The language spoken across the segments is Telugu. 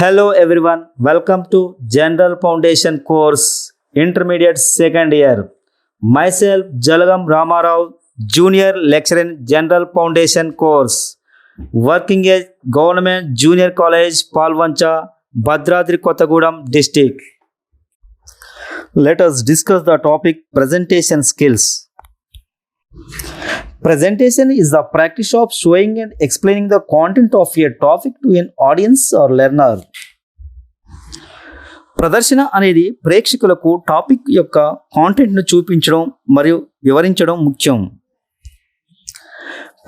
Hello everyone, welcome to General Foundation course, Intermediate second year. Myself Jalagam Ramarao, Junior Lecturer in General Foundation course, working at Government Junior College, Palvancha, Bhadradri Kottagudem district. Let us discuss the topic presentation skills. Presentation is the practice of showing and explaining the content of a topic to an audience or learner. ప్రదర్శన అనేది ప్రేక్షకులకు టాపిక్ యొక్క కాంటెంట్ను చూపించడం మరియు వివరించడం ముఖ్యం.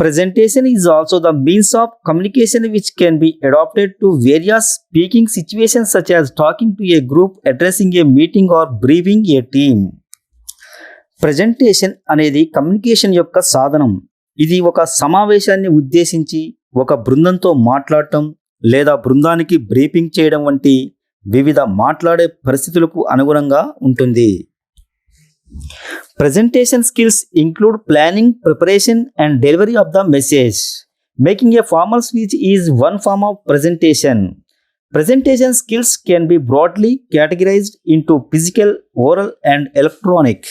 Presentation is also the means of communication which can be adopted to various speaking situations such as talking to a group, addressing a meeting or briefing a team. Presentation అనేది కమ్యూనికేషన్ యొక్క సాధనం. ఇది ఒక సమావేశాన్ని ఉద్దేశించి ఒక బృందంతో మాట్లాడటం లేదా బృందానికి బ్రీఫింగ్ చేయడం వంటి వివిధ మాట్లాడే పరిస్థితులకు అనుగుణంగా ఉంటుంది. Presentation skills include planning, preparation and delivery of the message. Making a formal speech is one form of presentation. Presentation skills can be broadly categorized into physical, oral and electronic.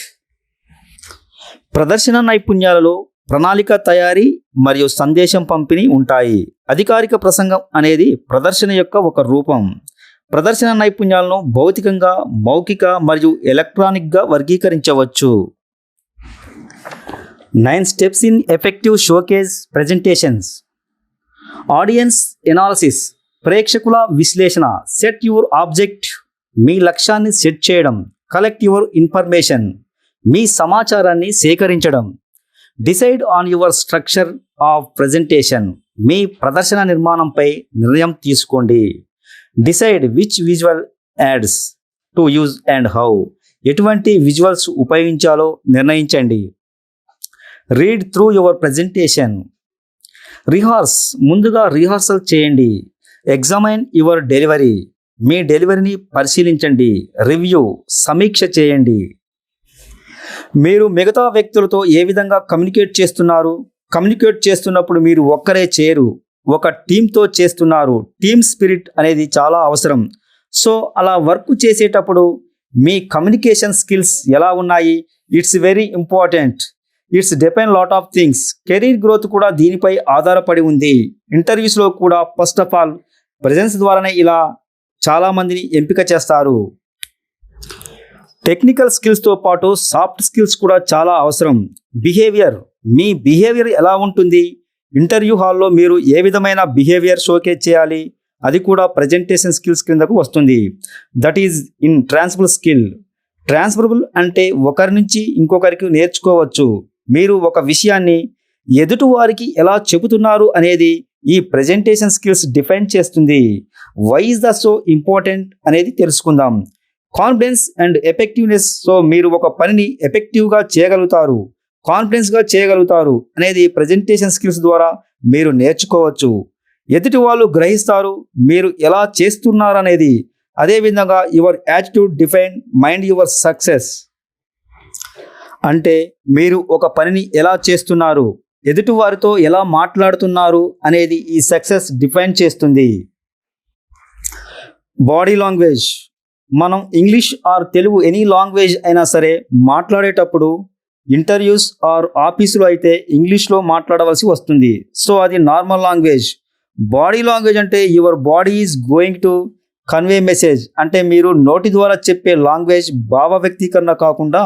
ప్రదర్శన నైపుణ్యాలలో ప్రణాళిక తయారీ మరియు సందేశం పంపిణీ ఉంటాయి. అధికారిక ప్రసంగం అనేది ప్రదర్శన యొక్క ఒక రూపం. ప్రదర్శన నైపుణ్యాలను భౌతికంగా, మౌఖిక మరియు ఎలక్ట్రానిక్గా వర్గీకరించవచ్చు. 9 steps in effective showcase presentations. Audience analysis, ప్రేక్షకుల విశ్లేషణ. సెట్ యువర్ ఆబ్జెక్ట్, మీ లక్ష్యాన్ని సెట్ చేయడం. కలెక్ట్ యువర్ ఇన్ఫర్మేషన్, మీ సమాచారాన్ని సేకరించడం. Decide on your structure of presentation, మీ ప్రదర్శన నిర్మాణంపై నిర్ణయం తీసుకోండి. Decide which visual aids to use and how, ఎటువంటి విజువల్స్ ఉపయోగించాలో నిర్ణయించండి. Read through your presentation. Rehearse, ముందుగా రిహార్సల్ చేయండి. ఎగ్జామైన్ యువర్ డెలివరీ, మీ డెలివరీని పరిశీలించండి. రివ్యూ, సమీక్ష చేయండి. మీరు మిగతా వ్యక్తులతో ఏ విధంగా కమ్యూనికేట్ చేస్తున్నారు? కమ్యూనికేట్ చేస్తున్నప్పుడు మీరు ఒక్కరే చేయరు, ఒక టీంతో చేస్తున్నారు. టీమ్ స్పిరిట్ అనేది చాలా అవసరం. సో అలా వర్క్ చేసేటప్పుడు మీ కమ్యూనికేషన్ స్కిల్స్ ఎలా ఉన్నాయి? It's very important. It's depend lot of things. Career growth కూడా దీనిపై ఆధారపడి ఉంది. ఇంటర్వ్యూస్లో కూడా ఫస్ట్ ఆఫ్ ఆల్ ప్రెజెన్స్ ద్వారానే ఇలా చాలామందిని ఎంపిక చేస్తారు. టెక్నికల్ స్కిల్స్తో పాటు సాఫ్ట్ స్కిల్స్ కూడా చాలా అవసరం. బిహేవియర్, మీ బిహేవియర్ ఎలా ఉంటుంది? ఇంటర్వ్యూ హాల్లో మీరు ఏ విధమైన బిహేవియర్ షోకేజ్ చేయాలి? అది కూడా ప్రజెంటేషన్ స్కిల్స్ కిందకు వస్తుంది. That is in transferable skill. Transferable అంటే ఒకరి నుంచి ఇంకొకరికి నేర్చుకోవచ్చు. మీరు ఒక విషయాన్ని ఎదుటి వారికి ఎలా చెబుతున్నారు అనేది ఈ ప్రజెంటేషన్ స్కిల్స్ డిఫైన్ చేస్తుంది. Why is the so important అనేది తెలుసుకుందాం. Confidence and effectiveness. సో మీరు ఒక పనిని ఎఫెక్టివ్గా చేయగలుగుతారు, కాన్ఫిడెన్స్గా చేయగలుగుతారు అనేది ప్రజెంటేషన్ స్కిల్స్ ద్వారా మీరు నేర్చుకోవచ్చు. ఎదుటి వాళ్ళు గ్రహిస్తారు మీరు ఎలా చేస్తున్నారనేది. అదేవిధంగా your attitude define mind your success. అంటే మీరు ఒక పనిని ఎలా చేస్తున్నారు, ఎదుటి వారితో ఎలా మాట్లాడుతున్నారు అనేది ఈ సక్సెస్ డిఫైన్ చేస్తుంది. Body language. మనం English or Telugu any language అయినా సరే మాట్లాడేటప్పుడు ఇంటర్వ్యూస్ ఆర్ ఆఫీసులో అయితే ఇంగ్లీష్లో మాట్లాడవలసి వస్తుంది. సో అది నార్మల్ లాంగ్వేజ్. బాడీ లాంగ్వేజ్ అంటే your body is going to convey message. అంటే మీరు నోటి ద్వారా చెప్పే లాంగ్వేజ్ భావ వ్యక్తీకరణ కాకుండా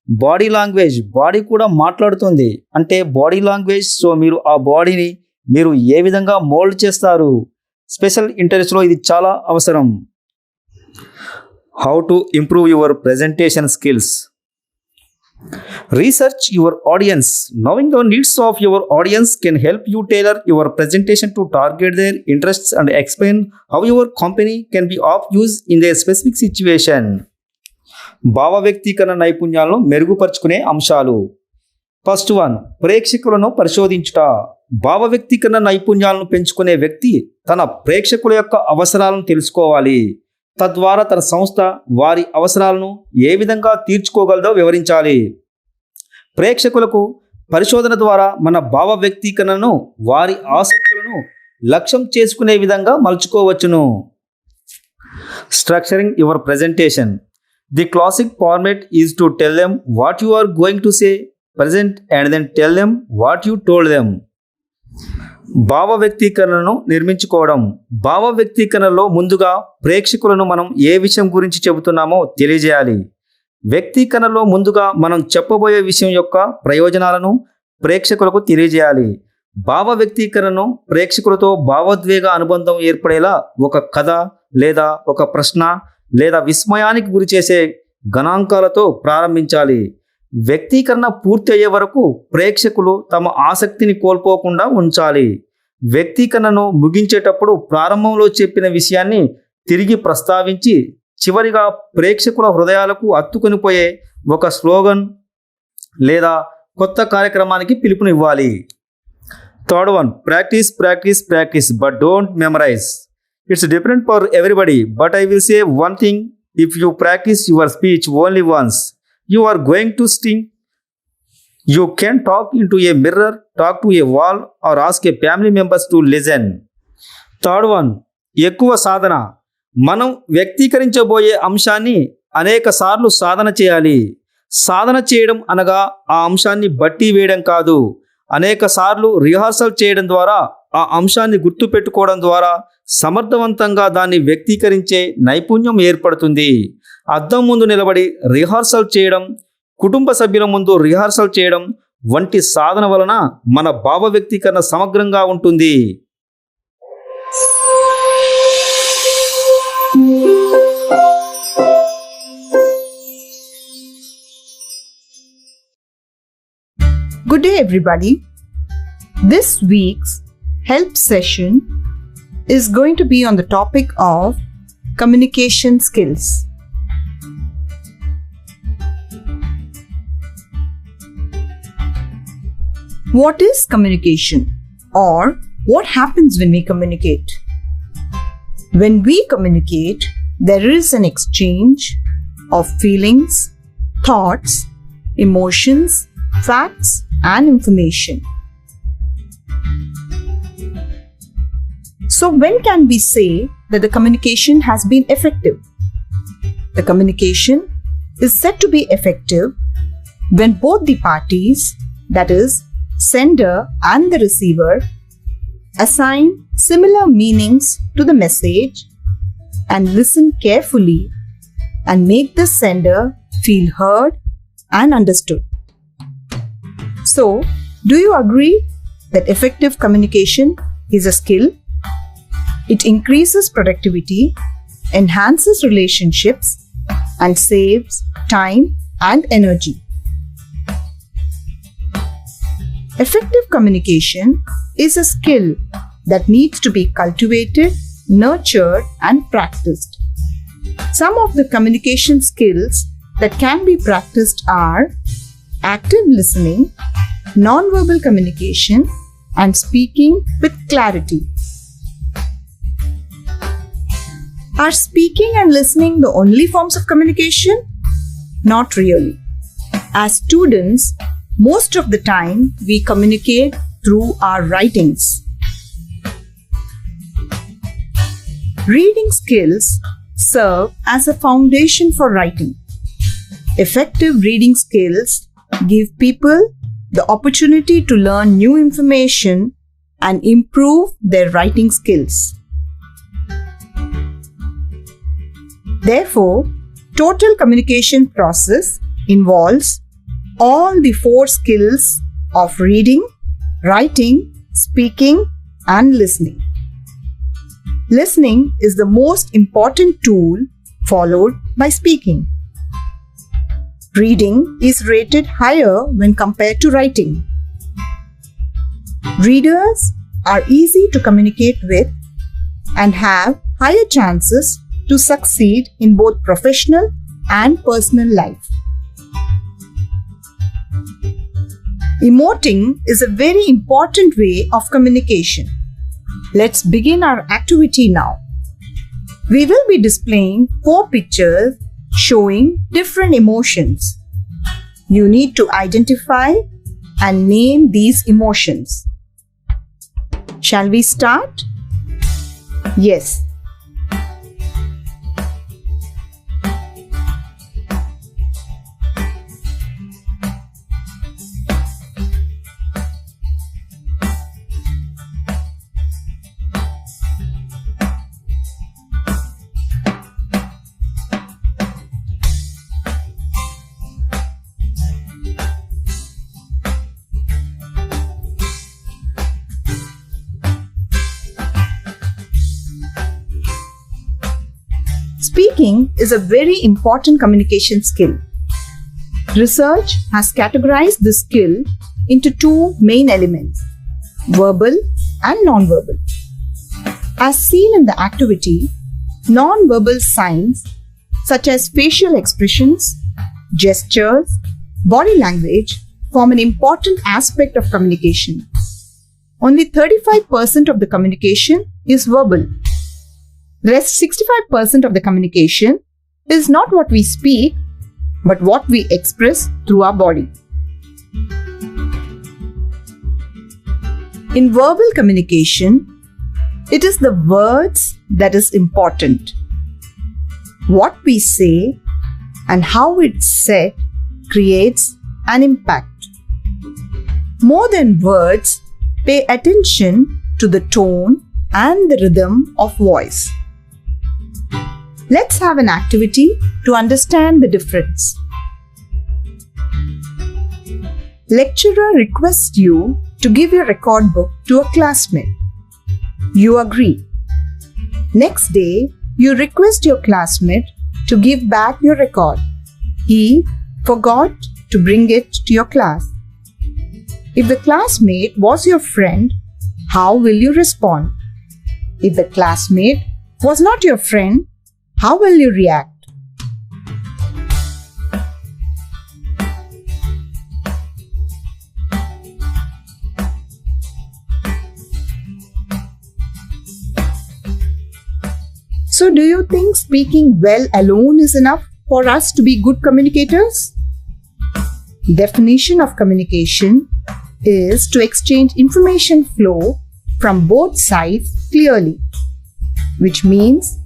బాడీ లాంగ్వేజ్, బాడీ కూడా మాట్లాడుతుంది అంటే బాడీ లాంగ్వేజ్. సో మీరు ఆ బాడీని మీరు ఏ విధంగా మోల్డ్ చేస్తారు? స్పెషల్ ఇంటర్వ్యూస్లో ఇది చాలా అవసరం. How to improve your presentation skills. Research your audience. Knowing the needs of your audience can help you tailor your presentation to target their interests and explain how your company can be of use in their specific situation. భావ వ్యక్తీకరణ నైపుణ్యాలను మెరుగుపరుచుకునే అంశాలు. ఫస్ట్ వన్, ప్రేక్షకులను పరిశోధించుట. భావ వ్యక్తీకరణ నైపుణ్యాలను పెంచుకునే వ్యక్తి తన ప్రేక్షకుల యొక్క అవసరాలను తెలుసుకోవాలి. తద్వారా తన సంస్థ వారి అవసరాలను ఏ విధంగా తీర్చుకోగలదో వివరించాలి. ప్రేక్షకులకు పరిశోధన ద్వారా మన భావ వ్యక్తీకరణను వారి ఆసక్తులను లక్ష్యం చేసుకునే విధంగా మలుచుకోవచ్చును. Structuring your presentation. The classic format is to tell them what you are going to say, present, and then tell them what you told them. భావ వ్యక్తీకరణను నిర్మించుకోవడం. భావ వ్యక్తీకరణలో ముందుగా ప్రేక్షకులను మనం ఏ విషయం గురించి చెబుతున్నామో తెలియజేయాలి. వ్యక్తీకరణలో ముందుగా మనం చెప్పబోయే విషయం యొక్క ప్రయోజనాలను ప్రేక్షకులకు తెలియజేయాలి. భావ వ్యక్తీకరణను ప్రేక్షకులతో భావోద్వేగ అనుబంధం ఏర్పడేలా ఒక కథ లేదా ఒక ప్రశ్న లేదా విస్మయానికి గురి చేసే గణాంకాలతో ప్రారంభించాలి. వ్యక్తీకరణ పూర్తి అయ్యే వరకు ప్రేక్షకులు తమ ఆసక్తిని కోల్పోకుండా ఉంచాలి. వ్యక్తీకరణను ముగించేటప్పుడు ప్రారంభంలో చెప్పిన విషయాన్ని తిరిగి ప్రస్తావించి చివరిగా ప్రేక్షకుల హృదయాలకు అత్తుకొనిపోయే ఒక స్లోగన్ లేదా కొత్త కార్యక్రమానికి పిలుపునివ్వాలి. Third one, practise practise practise but don't memorise. It's different for everybody but I will say one thing, if you practise your speech only once you are going to sting. You can talk into a mirror, talk to a wall, or ask a family members to listen. Third one, ఎక్కువ సాధన. మనం వ్యక్తీకరించబోయే అంశాన్ని అనేక సార్లు సాధన చేయాలి. సాధన చేయడం అనగా ఆ అంశాన్ని బట్టి వేయడం కాదు. అనేక సార్లు రిహార్సల్ చేయడం ద్వారా ఆ అంశాన్ని గుర్తుపెట్టుకోవడం ద్వారా సమర్థవంతంగా దాన్ని వ్యక్తీకరించే నైపుణ్యం ఏర్పడుతుంది. అద్దం ముందు నిలబడి రిహార్సల్ చేయడం, కుటుంబ సభ్యుల ముందు రిహార్సల్ చేయడం వంటి సాధన వలన మన భావ వ్యక్తీకరణ సమగ్రంగా ఉంటుంది. Good day everybody. This week's help session is going to be on the topic of communication skills. What is communication, or what happens when we communicate? When we communicate, there is an exchange of feelings, thoughts, emotions, facts, and information. So, when can we say that the communication has been effective? The communication is said to be effective when both the parties, that is, sender and the receiver, assign similar meanings to the message and listen carefully and make the sender feel heard and understood. So, do you agree that effective communication is a skill? It increases productivity, enhances relationships, and saves time and energy. Effective communication is a skill that needs to be cultivated, nurtured, and practiced. Some of the communication skills that can be practiced are active listening, non-verbal communication, and speaking with clarity. Are speaking and listening the only forms of communication? Not really. As students, most of the time we communicate through our writings. Reading skills serve as a foundation for writing. Effective reading skills give people the opportunity to learn new information and improve their writing skills. Therefore, total communication process involves all the 4 skills of reading, writing, speaking, and listening. Listening is the most important tool, followed by speaking. Reading is rated higher when compared to writing. Readers are easy to communicate with and have higher chances to succeed in both professional and personal life. Emoting is a very important way of communication. Let's begin our activity now. We will be displaying 4 pictures showing different emotions. You need to identify and name these emotions. Shall we start? Yes. Speaking is a very important communication skill. Research has categorized this skill into two main elements, verbal and non-verbal. As seen in the activity, non-verbal signs such as facial expressions, gestures, body language form an important aspect of communication. Only 35% of the communication is verbal. Rest 65% of the communication is not what we speak, but what we express through our body. In verbal communication, it is the words that is important. What we say and how it's said creates an impact. More than words, pay attention to the tone and the rhythm of voice. Let's have an activity to understand the difference. Lecturer requests you to give your record book to a classmate. You agree. Next day, you request your classmate to give back your record. He forgot to bring it to your class. If the classmate was your friend, how will you respond? If the classmate was not your friend, how will you react? So, do you think speaking well alone is enough for us to be good communicators? Definition of communication is to exchange information flow from both sides clearly, which means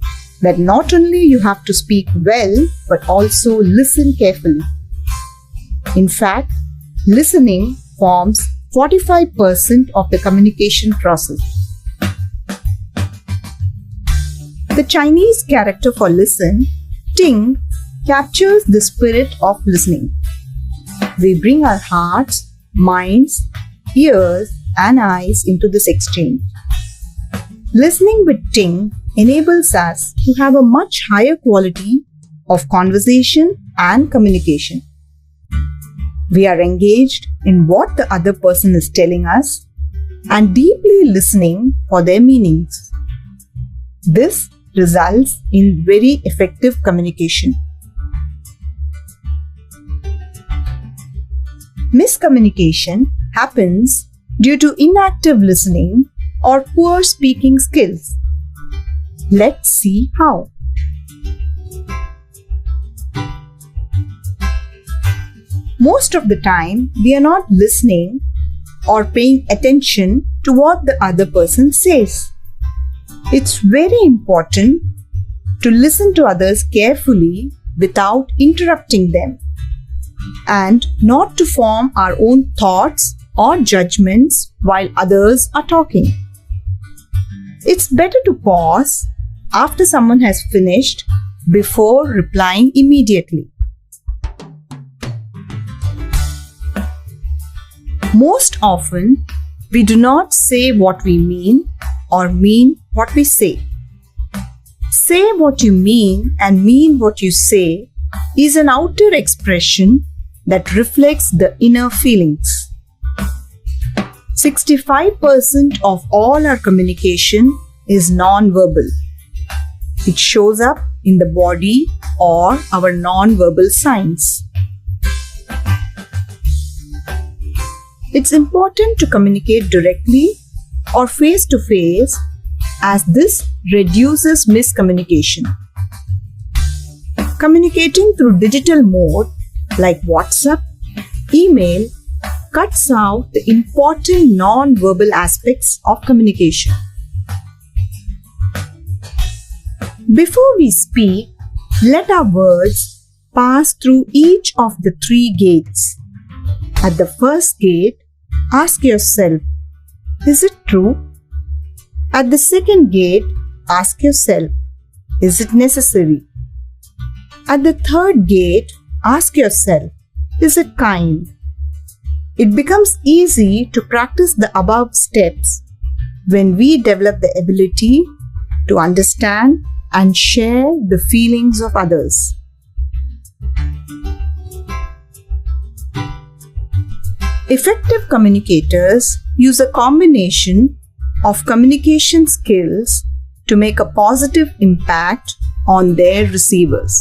that not only you have to speak well, but also listen carefully. In fact, listening forms 45% of the communication process. The Chinese character for listen, Ting, captures the spirit of listening. We bring our hearts, minds, ears, and eyes into this exchange. Listening with Ting enables us to have a much higher quality of conversation and communication. We are engaged in what the other person is telling us and deeply listening for their meanings. This results in very effective communication. Miscommunication happens due to inactive listening or poor speaking skills. Let's see how. Most of the time, we are not listening or paying attention to what the other person says. It's very important to listen to others carefully without interrupting them, and not to form our own thoughts or judgments while others are talking. It's better to pause after someone has finished before replying immediately. Most often, we do not say what we mean or mean what we say. Say what you mean and mean what you say is an outer expression that reflects the inner feelings. 65% of all our communication is non-verbal. It shows up in the body or our non-verbal signs. It's important to communicate directly or face to face, as this reduces miscommunication. Communicating through digital mode like WhatsApp, email cuts out the important non-verbal aspects of communication. Before we speak, let our words pass through each of the 3 gates. At the first gate, ask yourself, is it true? At the second gate, ask yourself, is it necessary? At the third gate, ask yourself, is it kind? It becomes easy to practice the above steps when we develop the ability to understand and share the feelings of others. Effective communicators use a combination of communication skills to make a positive impact on their receivers.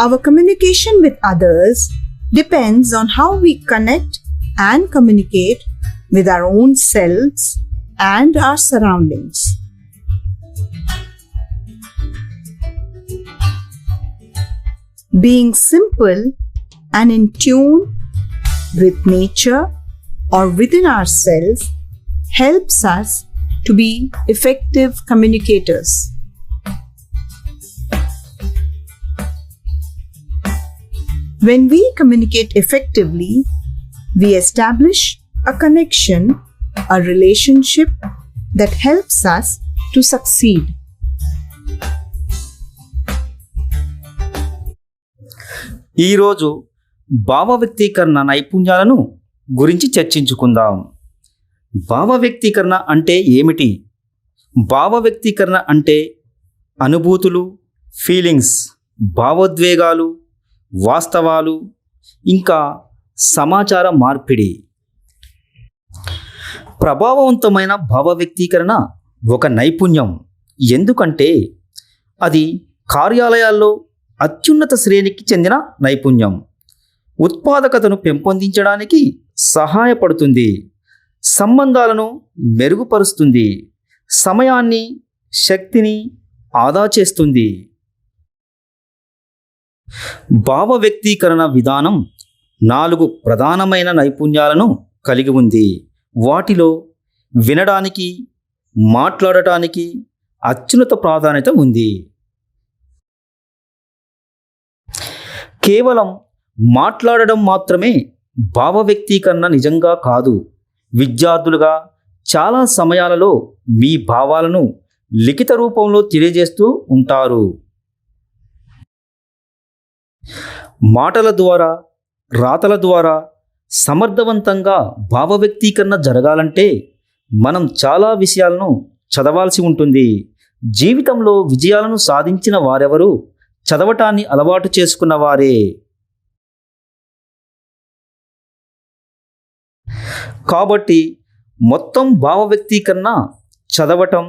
Our communication with others depends on how we connect and communicate with our own selves and our surroundings. Being simple and in tune with nature or within ourselves helps us to be effective communicators. When we communicate effectively, we establish a connection, a relationship that helps us to succeed. ఈరోజు భావ వ్యక్తీకరణ నైపుణ్యాలను గురించి చర్చించుకుందాం. భావ వ్యక్తీకరణ అంటే ఏమిటి? భావ వ్యక్తీకరణ అంటే అనుభూతులు, ఫీలింగ్స్, భావోద్వేగాలు, వాస్తవాలు, ఇంకా సమాచార మార్పిడి. ప్రభావవంతమైన భావ వ్యక్తీకరణ ఒక నైపుణ్యం. ఎందుకంటే అది కార్యాలయాల్లో అత్యున్నత శ్రేణికి చెందిన నైపుణ్యం. ఉత్పాదకతను పెంపొందించడానికి సహాయపడుతుంది, సంబంధాలను మెరుగుపరుస్తుంది, సమయాన్ని, శక్తిని ఆదా చేస్తుంది. భావ వ్యక్తీకరణ విధానం 4 ప్రధానమైన నైపుణ్యాలను కలిగి ఉంది. వాటిలో వినడానికి, మాట్లాడటానికి అత్యున్నత ప్రాధాన్యత ఉంది. కేవలం మాట్లాడడం మాత్రమే భావ వ్యక్తీకరణ నిజంగా కాదు. విద్యార్థులుగా చాలా సమయాలలో మీ భావాలను లిఖిత రూపంలో తెలియజేస్తూ ఉంటారు. మాటల ద్వారా, రాతల ద్వారా సమర్థవంతంగా భావ వ్యక్తీకరణ జరగాలంటే మనం చాలా విషయాలను చదవాల్సి ఉంటుంది. జీవితంలో విజయాలను సాధించిన వారెవరు చదవటాన్ని అలవాటు చేసుకున్న వారే. కాబట్టి మొత్తం భావ వ్యక్తీకరణ చదవటం,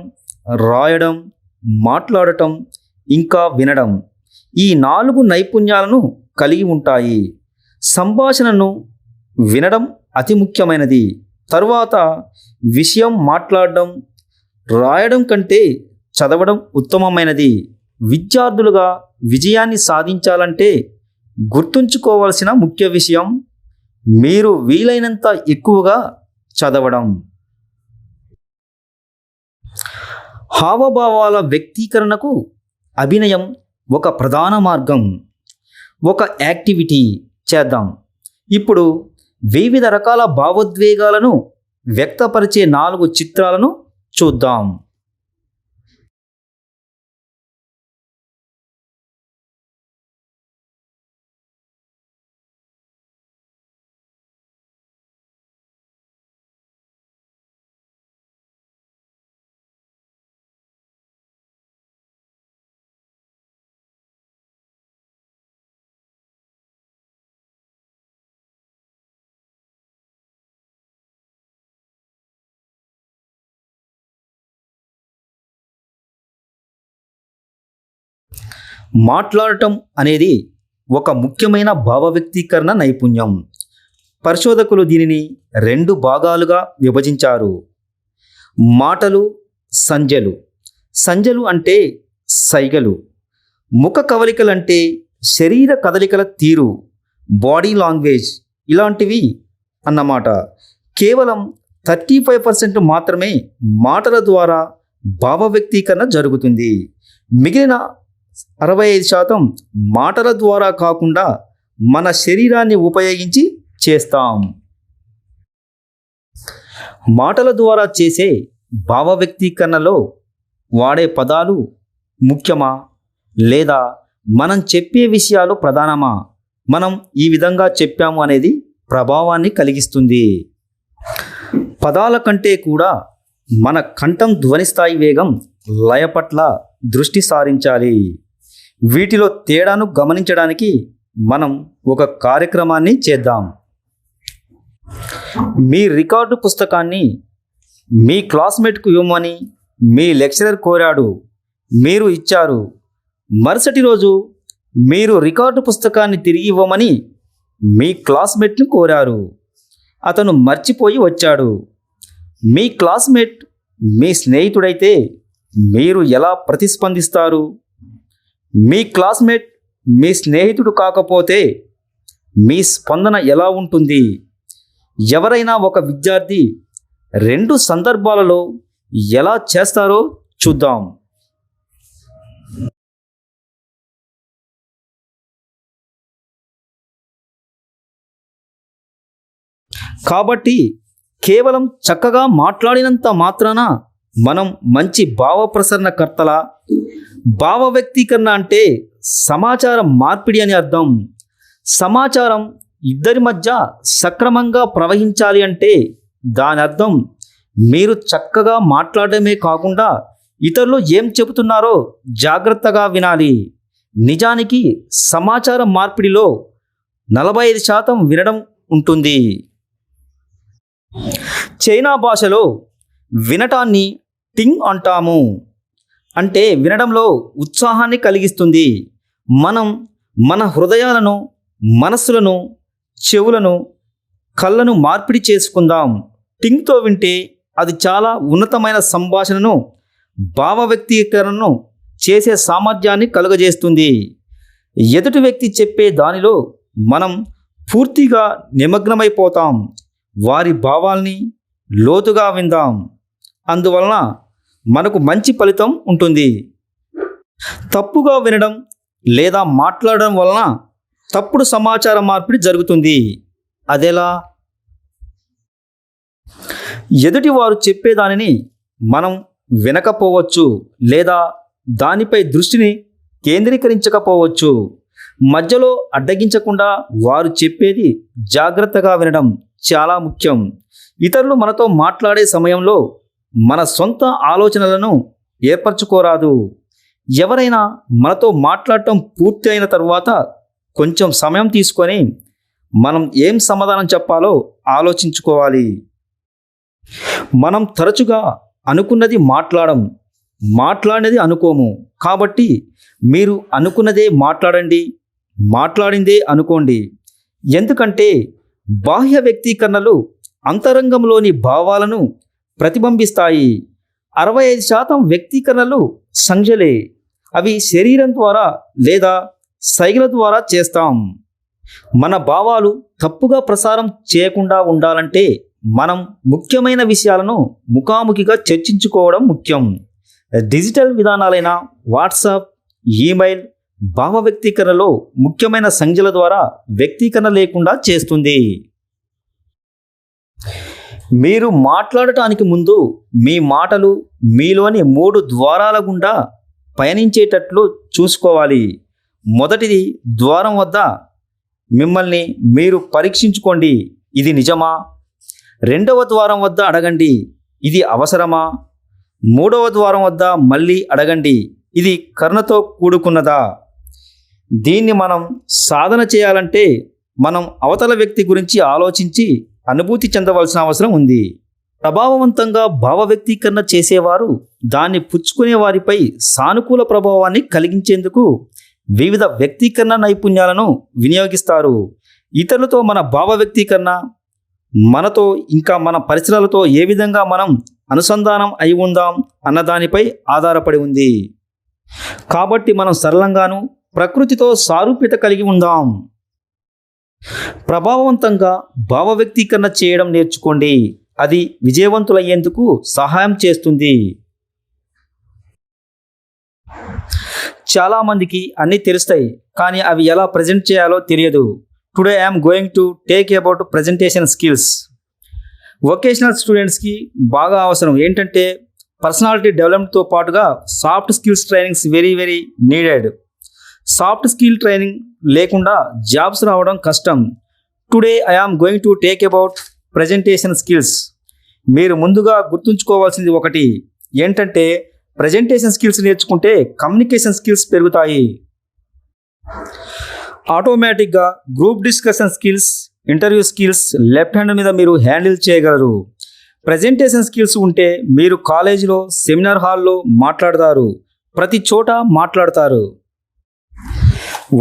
రాయడం, మాట్లాడటం, ఇంకా వినడం, ఈ 4 నైపుణ్యాలను కలిగి ఉంటాయి. సంభాషణను వినడం అతి ముఖ్యమైనది. తరువాత విషయం మాట్లాడడం, రాయడం కంటే చదవడం ఉత్తమమైనది. విద్యార్థులుగా విజయాన్ని సాధించాలంటే గుర్తుంచుకోవాల్సిన ముఖ్య విషయం మీరు వీలైనంత ఎక్కువగా చదవడం. హావభావాల వ్యక్తీకరణకు అభినయం ఒక ప్రధాన మార్గం, ఒక యాక్టివిటీ చేద్దాం. ఇప్పుడు వివిధ రకాల భావోద్వేగాలను వ్యక్తపరిచే 4 చిత్రాలను చూద్దాం. మాట్లాడటం అనేది ఒక ముఖ్యమైన భావ వ్యక్తీకరణ నైపుణ్యం. పరిశోధకులు దీనిని 2 భాగాలుగా విభజించారు. మాటలు, సంజ్ఞలు. సంజ్ఞలు అంటే సైగలు, ముఖ కవలికలు అంటే శరీర కదలికల తీరు, బాడీ లాంగ్వేజ్ ఇలాంటివి అన్నమాట. కేవలం 35% మాత్రమే మాటల ద్వారా భావ వ్యక్తీకరణ జరుగుతుంది. మిగిలిన 65% మాటల ద్వారా కాకుండా మన శరీరాన్ని ఉపయోగించి చేస్తాం. మాటల ద్వారా చేసే భావ వ్యక్తీకరణలో వాడే పదాలు ముఖ్యమా లేదా మనం చెప్పే విషయాలు ప్రధానమా, మనం ఈ విధంగా చెప్పాము అనేది ప్రభావాన్ని కలిగిస్తుంది. పదాల కంటే కూడా మన కంఠం ధ్వనిస్థాయి వేగం లయ పట్ల దృష్టి సారించాలి. వీటిలో తేడాను గమనించడానికి మనం ఒక కార్యక్రమాన్ని చేద్దాం. మీ రికార్డు పుస్తకాన్ని మీ క్లాస్మేట్కు ఇవ్వమని మీ లెక్చరర్ కోరాడు, మీరు ఇచ్చారు. మరుసటి రోజు మీరు రికార్డు పుస్తకాన్ని తిరిగి ఇవ్వమని మీ క్లాస్మేట్ను కోరారు. అతను మర్చిపోయి వచ్చాడు. మీ క్లాస్మేట్ మీ స్నేహితుడైతే మీరు ఎలా ప్రతిస్పందిస్తారు? మీ క్లాస్మేట్ మీ స్నేహితుడు కాకపోతే మీ స్పందన ఎలా ఉంటుంది? ఎవరైనా ఒక విద్యార్థి రెండు సందర్భాలలో ఎలా చేస్తారో చూద్దాం. కాబట్టి కేవలం చక్కగా మాట్లాడినంత మాత్రాన మనం మంచి భావ ప్రసరణకర్తల? భావ వ్యక్తీకరణ అంటే సమాచార మార్పిడి అని అర్థం. సమాచారం ఇద్దరి మధ్య సక్రమంగా ప్రవహించాలి అంటే దాని అర్థం మీరు చక్కగా మాట్లాడమే కాకుండా ఇతరులు ఏం చెబుతున్నారో జాగ్రత్తగా వినాలి. నిజానికి సమాచార మార్పిడిలో 45% వినడం ఉంటుంది. చైనా భాషలో వినటాన్ని టింగ్ అంటాము. అంటే వినడంలో ఉత్సాహాన్ని కలిగిస్తుంది. మనం మన హృదయాలను, మనస్సులను, చెవులను, కళ్ళను మార్పిడి చేసుకుందాం. టింగ్తో వింటే అది చాలా ఉన్నతమైన సంభాషణను, భావ వ్యక్తీకరణను చేసే సామర్థ్యాన్ని కలుగజేస్తుంది. ఎదుటి వ్యక్తి చెప్పే దానిలో మనం పూర్తిగా నిమగ్నమైపోతాం. వారి భావాల్ని లోతుగా విందాం. అందువలన మనకు మంచి ఫలితం ఉంటుంది. తప్పుగా వినడం లేదా మాట్లాడడం వలన తప్పుడు సమాచార మార్పిడి జరుగుతుంది. అదెలా? ఎదుటి వారు చెప్పేదానిని మనం వినకపోవచ్చు లేదా దానిపై దృష్టిని కేంద్రీకరించకపోవచ్చు. మధ్యలో అడ్డగించకుండా వారు చెప్పేది జాగ్రత్తగా వినడం చాలా ముఖ్యం. ఇతరులు మనతో మాట్లాడే సమయంలో మన సొంత ఆలోచనలను ఏర్పరచుకోరాదు. ఎవరైనా మనతో మాట్లాడటం పూర్తి అయిన తర్వాత కొంచెం సమయం తీసుకొని మనం ఏం సమాధానం చెప్పాలో ఆలోచించుకోవాలి. మనం తరచుగా అనుకున్నది మాట్లాడినది అనుకోము. కాబట్టి మీరు అనుకున్నదే మాట్లాడండి, మాట్లాడిందే అనుకోండి. ఎందుకంటే బాహ్య వ్యక్తీకరణలు అంతరంగంలోని భావాలను ప్రతిబింబిస్తాయి. 65% వ్యక్తీకరణలు సంజ్ఞలే. అవి శరీరం ద్వారా లేదా సైగల ద్వారా చేస్తాం. మన భావాలు తప్పుగా ప్రసారం చేయకుండా ఉండాలంటే మనం ముఖ్యమైన విషయాలను ముఖాముఖిగా చర్చించుకోవడం ముఖ్యం. డిజిటల్ విధానాలైన వాట్సాప్, ఈమెయిల్ భావ వ్యక్తీకరణలో ముఖ్యమైన సంజ్ఞల ద్వారా వ్యక్తీకరణ లేకుండా చేస్తుంది. మీరు మాట్లాడటానికి ముందు మీ మాటలు మీలోని 3 ద్వారాల గుండా పయనించేటట్లు చూసుకోవాలి. మొదటిది ద్వారం వద్ద మిమ్మల్ని మీరు పరీక్షించుకోండి, ఇది నిజమా? రెండవ ద్వారం వద్ద అడగండి, ఇది అవసరమా? మూడవ ద్వారం వద్ద మళ్ళీ అడగండి, ఇది కరుణతో కూడుకున్నదా? దీన్ని మనం సాధన చేయాలంటే మనం అవతల వ్యక్తి గురించి ఆలోచించి అనుభూతి చెందవలసిన అవసరం ఉంది. ప్రభావవంతంగా భావ వ్యక్తీకరణ చేసేవారు దాన్ని పుచ్చుకునే వారిపై సానుకూల ప్రభావాన్ని కలిగించేందుకు వివిధ వ్యక్తీకరణ నైపుణ్యాలను వినియోగిస్తారు. ఇతరులతో మన భావ వ్యక్తీకరణ మనతో ఇంకా మన పరిసరాలతో ఏ విధంగా మనం అనుసంధానం అయి ఉందాం అన్నదానిపై ఆధారపడి ఉంది. కాబట్టి మనం సరళంగాను ప్రకృతితో సారూప్యత కలిగి ఉందాం. ప్రభావవంతంగా భావ వ్యక్తీకరణ చేయడం నేర్చుకోండి. అది విజయవంతులయ్యేందుకు సహాయం చేస్తుంది. చాలామందికి అన్నీ తెలుస్తాయి, కానీ అవి ఎలా ప్రజెంట్ చేయాలో తెలియదు. Today I'm going to take about presentation skills. Vocational స్టూడెంట్స్కి బాగా అవసరం. ఏంటంటే పర్సనాలిటీ డెవలప్మెంట్తో పాటుగా soft skills trainings very needed. Soft skill training లేకుండా జాబ్స్ రావడం కష్టం. Today I am going to take about presentation skills. మీరు ముందుగా గుర్తుంచుకోవాల్సింది ఒకటి ఏంటంటే ప్రజెంటేషన్ స్కిల్స్ నేర్చుకుంటే కమ్యూనికేషన్ స్కిల్స్ పెరుగుతాయి. ఆటోమేటిక్గా group discussion skills, interview skills left hand మీద మీరు హ్యాండిల్ చేయగలరు. ప్రజెంటేషన్ స్కిల్స్ ఉంటే మీరు కాలేజీలో, సెమినార్ హాల్లో మాట్లాడతారు, ప్రతి చోట మాట్లాడతారు.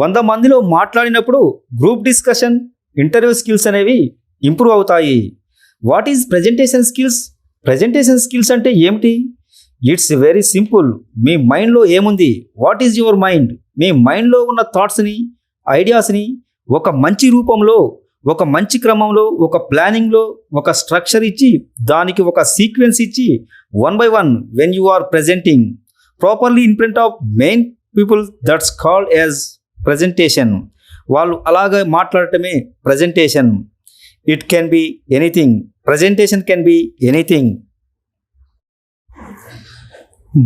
100 మందిలో మాట్లాడినప్పుడు గ్రూప్ డిస్కషన్, ఇంటర్వ్యూ స్కిల్స్ అనేవి ఇంప్రూవ్ అవుతాయి. What is presentation skills? Presentation skills అంటే ఏమిటి? It's very simple. మీ మైండ్లో ఏముంది? What is your mind? మీ మైండ్లో ఉన్న థాట్స్ని, ఐడియాస్ని ఒక మంచి రూపంలో, ఒక మంచి క్రమంలో, ఒక ప్లానింగ్లో, ఒక స్ట్రక్చర్ ఇచ్చి, దానికి ఒక సీక్వెన్స్ ఇచ్చి 1 by 1 when you are presenting properly in front of main people, that's called as presentation. వాళ్ళు అలాగే మాట్లాడటమే presentation. It can be anything. Presentation can be anything.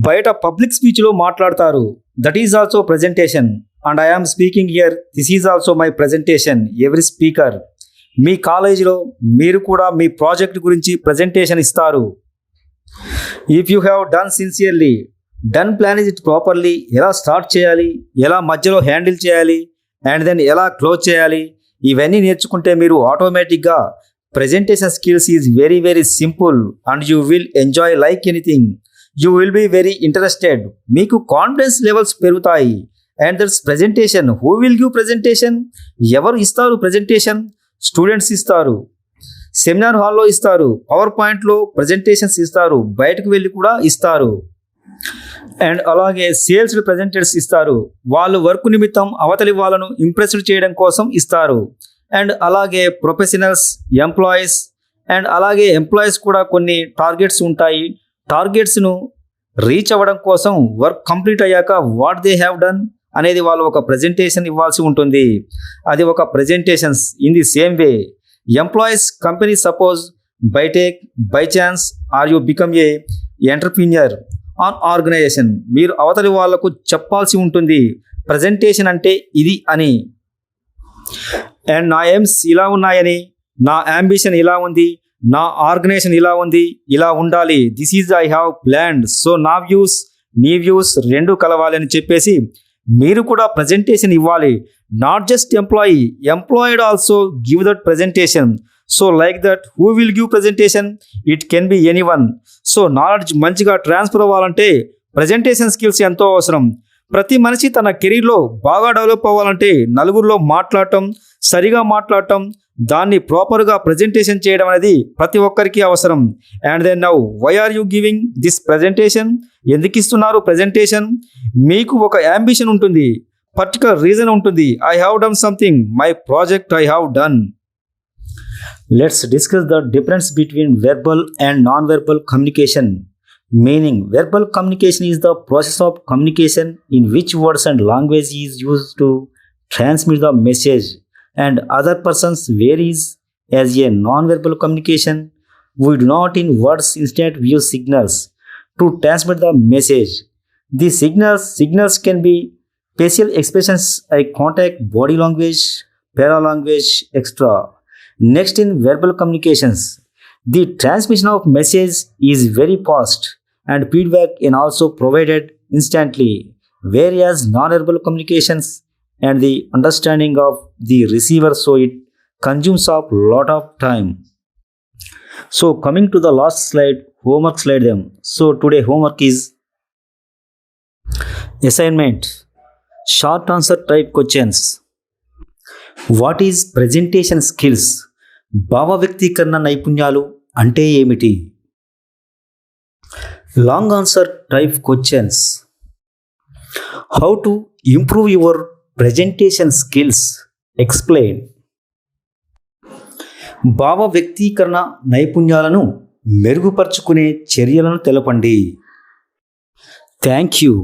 బయట పబ్లిక్ స్పీచ్లో మాట్లాడతారు, that is also presentation. And I am speaking here, this is also my presentation. Every speaker. మీ కాలేజీలో మీరు కూడా మీ ప్రాజెక్ట్ గురించి ప్రజెంటేషన్ ఇస్తారు. If you have done sincerely, done plan it properly, ఎలా స్టార్ట్ చేయాలి, ఎలా మధ్యలో హ్యాండిల్ చేయాలి, అండ్ దెన్ ఎలా క్లోజ్ చేయాలి, ఇవన్నీ నేర్చుకుంటే మీరు ఆటోమేటిక్గా presentation skills is very very simple and you will enjoy like anything. You will be very interested. మీకు కాన్ఫిడెన్స్ లెవెల్స్ పెరుగుతాయి. And that's presentation. Who will give presentation? ఎవరు ఇస్తారు ప్రజెంటేషన్? స్టూడెంట్స్ ఇస్తారు, సెమినార్ హాల్లో ఇస్తారు, పవర్ పాయింట్లో ప్రజెంటేషన్స్ ఇస్తారు, బయటకు వెళ్ళి కూడా ఇస్తారు. అండ్ అలాగే సేల్స్ రిప్రజెంటేటివ్స్ ఇస్తారు, వాళ్ళు వర్క్ నిమిత్తం అవతలి వాళ్ళను ఇంప్రెస్డ్ చేయడం కోసం ఇస్తారు. అండ్ అలాగే ప్రొఫెషనల్స్, ఎంప్లాయీస్, అండ్ అలాగే ఎంప్లాయీస్ కూడా కొన్ని టార్గెట్స్ ఉంటాయి. టార్గెట్స్ను రీచ్ అవ్వడం కోసం వర్క్ కంప్లీట్ అయ్యాక వాట్ దే హ్యావ్ డన్ అనేది వాళ్ళు ఒక ప్రజెంటేషన్ ఇవ్వాల్సి ఉంటుంది. అది ఒక presentations. In the same way employees, company suppose by chance or you become a entrepreneur on organization, మీరు అవతలి వాళ్లకు చెప్పాల్సి ఉంటుంది ప్రజెంటేషన్ అంటే ఇది అని. అండ్ నా ఎయిమ్స్ ఇలా ఉన్నాయని, నా అంబిషన్ ఇలా ఉంది, నా ఆర్గనైజేషన్ ఇలా ఉంది, ఇలా ఉండాలి, this is I have planned, so నా వ్యూస్ నీ వ్యూస్ రెండు కలవాలి అని చెప్పేసి మీరు కూడా ప్రజెంటేషన్ ఇవ్వాలి. Not just employed also give that presentation. So like that who will give presentation? It can B anyone. So knowledge మంచిగా ట్రాన్స్ఫర్ అవ్వాలంటే ప్రజెంటేషన్ స్కిల్స్ ఎంతో అవసరం. ప్రతి మనిషి తన కెరీర్లో బాగా డెవలప్ అవ్వాలంటే నలుగురిలో మాట్లాడటం, సరిగా మాట్లాడటం, దాన్ని ప్రాపర్గా ప్రజెంటేషన్ చేయడం అనేది ప్రతి ఒక్కరికి అవసరం. And then now why are you giving this presentation? ఎందుకు ఇస్తున్నారు ప్రజెంటేషన్? మీకు ఒక అంబిషన్ ఉంటుంది, పర్టికులర్ రీజన్ ఉంటుంది. I have done something, my project I have done. Let's discuss the difference between verbal and non-verbal communication. Meaning, verbal communication is the process of communication in which words and language is used to transmit the message, and other persons varies as a non-verbal communication. We do not in words instead use signals to transmit the message. The signals can be facial expressions like contact, body language, paralanguage, etc. Next, in verbal communications, the transmission of message is very fast and feedback can also provided instantly, whereas non-verbal communications and the understanding of the receiver, so it consumes up lot of time. So coming to the last slide, homework slide them. So today homework is assignment, short answer type questions. What is presentation skills? భావ వ్యక్తీకరణ నైపుణ్యాలు అంటే ఏమిటి? Long answer type questions. How to improve your presentation skills? Explain. భావ వ్యక్తీకరణ నైపుణ్యాలను మెరుగుపరుచుకునే చర్యలను తెలపండి. Thank you.